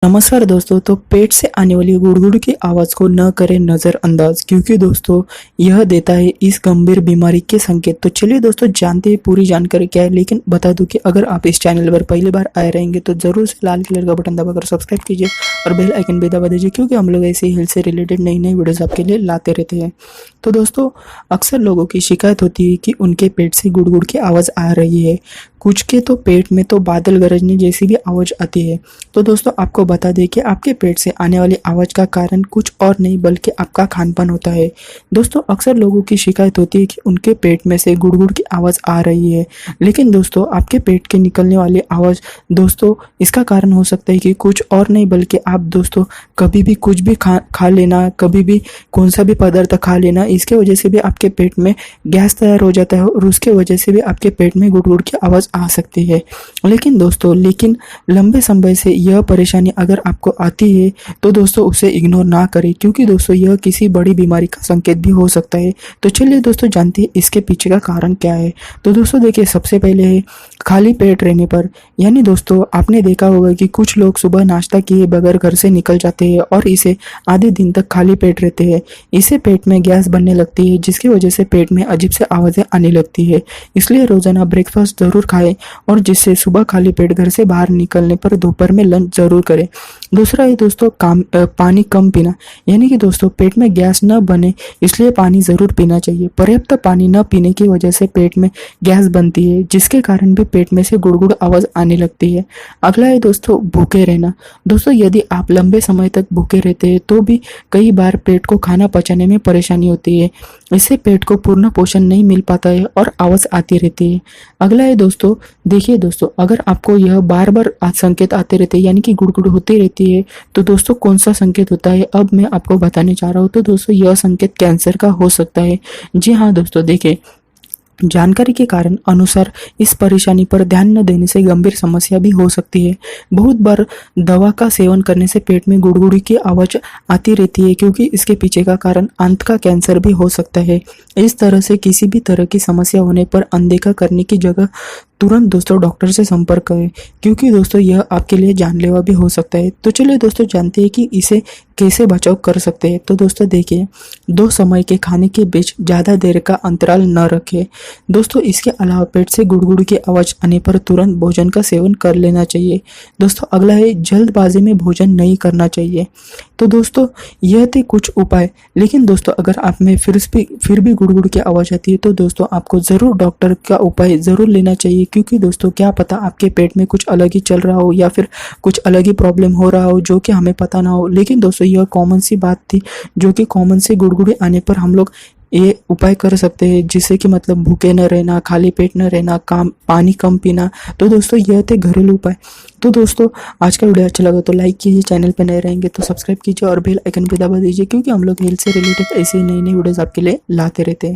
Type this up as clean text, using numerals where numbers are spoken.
नमस्कार दोस्तों। तो पेट से आने वाली गुड़गुड़ की आवाज़ को न करें नज़रअंदाज, क्योंकि दोस्तों यह देता है इस गंभीर बीमारी के संकेत। तो चलिए दोस्तों जानते हैं पूरी जानकारी क्या है। लेकिन बता दूं कि अगर आप इस चैनल पर पहली बार आए रहेंगे तो ज़रूर से लाल कलर का बटन दबाकर सब्सक्राइब कीजिए और बेल आइकन भी दबा दीजिए, क्योंकि हम लोग ऐसे हेल्थ से रिलेटेड नई नई वीडियोज़ आपके लिए लाते रहते हैं। तो दोस्तों अक्सर लोगों की शिकायत होती है कि उनके पेट से गुड़गुड़ की आवाज़ आ रही है। कुछ के तो पेट में तो बादल गरजने जैसी भी आवाज़ आती है। तो दोस्तों आपको बता दें कि आपके पेट से आने वाली आवाज़ का कारण कुछ और नहीं बल्कि आपका खानपान होता है। दोस्तों अक्सर लोगों की शिकायत होती है कि उनके पेट में से गुड़गुड़ की आवाज़ आ रही है, लेकिन दोस्तों आपके पेट के निकलने वाली आवाज़ दोस्तों इसका कारण हो सकता है कि कुछ और नहीं बल्कि आप दोस्तों कभी भी कुछ भी खा लेना, कभी भी कौन सा भी पदार्थ खा लेना, इसके वजह से भी आपके पेट में गैस तैयार हो जाता है और उसके वजह से भी आपके पेट में गुड़गुड़ की आवाज़ आ सकती है। लेकिन दोस्तों लंबे समय से यह परेशानी अगर आपको आती है तो दोस्तों उसे इग्नोर ना करें, क्योंकि दोस्तों यह किसी बड़ी बीमारी का संकेत भी हो सकता है। तो चलिए दोस्तों जानते हैं इसके पीछे का कारण क्या है। तो दोस्तों देखिए, सबसे पहले है खाली पेट रहने पर। यानी दोस्तों आपने देखा होगा कि कुछ लोग सुबह नाश्ता किए बगैर घर से निकल जाते हैं और इसे आधे दिन तक खाली पेट रहते हैं। इससे पेट में गैस बनने लगती है, जिसकी वजह से पेट में अजीब से आवाज़ें आने लगती है। इसलिए रोजाना ब्रेकफास्ट जरूर खाएं और जिससे सुबह खाली पेट घर से बाहर निकलने पर दोपहर में लंच जरूर करें। दूसरा है दोस्तों पानी कम पीना। यानी कि दोस्तों पेट में गैस न बने इसलिए पानी जरूर पीना चाहिए। पर्याप्त पानी न पीने की वजह से पेट में गैस बनती है, जिसके कारण भी पेट में से गुड़गुड़ आवाज़ आने लगती है। अगला है दोस्तों भूखे रहना। दोस्तों यदि आप लंबे समय तक भूखे रहते हैं तो भी कई बार पेट को खाना पचाने में परेशानी होती है। इससे पेट को पूर्ण पोषण नहीं मिल पाता है और आवाज़ आती रहती है। अगला है दोस्तों, देखिए दोस्तों अगर आपको यह बार बार संकेत आते रहते हैं यानी कि गुड़गुड़ होती रहती है, तो दोस्तों कौन सा संकेत होता है अब मैं आपको बताने जा रहा हूँ। तो दोस्तों यह संकेत कैंसर का हो सकता है। जी हाँ दोस्तों, देखिए जानकारी के कारण अनुसार इस परेशानी पर ध्यान न देने से गंभीर समस्या भी हो सकती है। बहुत बार दवा का सेवन करने से पेट में गुड़गुड़ी की आवाज़ आती रहती है, क्योंकि इसके पीछे का कारण आंत का कैंसर भी हो सकता है। इस तरह से किसी भी तरह की समस्या होने पर अनदेखा करने की जगह तुरंत दोस्तों डॉक्टर से संपर्क करें, क्योंकि दोस्तों यह आपके लिए जानलेवा भी हो सकता है। तो चलिए दोस्तों जानते हैं कि इसे कैसे बचाव कर सकते हैं। तो दोस्तों देखिए, 2 समय के खाने के बीच ज़्यादा देर का अंतराल न रखें। दोस्तों इसके अलावा पेट से गुड़गुड़ की आवाज़ आने पर तुरंत भोजन का सेवन कर लेना चाहिए। दोस्तों अगला है जल्दबाजी में भोजन नहीं करना चाहिए। तो दोस्तों यह थे कुछ उपाय, लेकिन दोस्तों अगर आप में फिर भी गुड़गुड़ की आवाज़ आती है तो दोस्तों आपको ज़रूर डॉक्टर का उपाय ज़रूर लेना चाहिए, क्योंकि दोस्तों क्या पता आपके पेट में कुछ अलग ही चल रहा हो या फिर कुछ अलग ही प्रॉब्लम हो रहा हो जो कि हमें पता ना हो। लेकिन दोस्तों यह कॉमन सी बात थी जो कि कॉमन से गुड़गुड़ी आने पर हम लोग ये उपाय कर सकते हैं, जिससे कि मतलब भूखे न रहना, खाली पेट न रहना, पानी कम पीना। तो दोस्तों यह थे घरेलू उपाय। तो दोस्तों आज का वीडियो अच्छा लगा तो लाइक कीजिए, चैनल पर नए रहेंगे तो सब्सक्राइब कीजिए और बेल आइकन भी दबा दीजिए, क्योंकि हम लोग हेल्थ से रिलेटेड ऐसे नई नई वीडियोस आपके लिए लाते रहते हैं।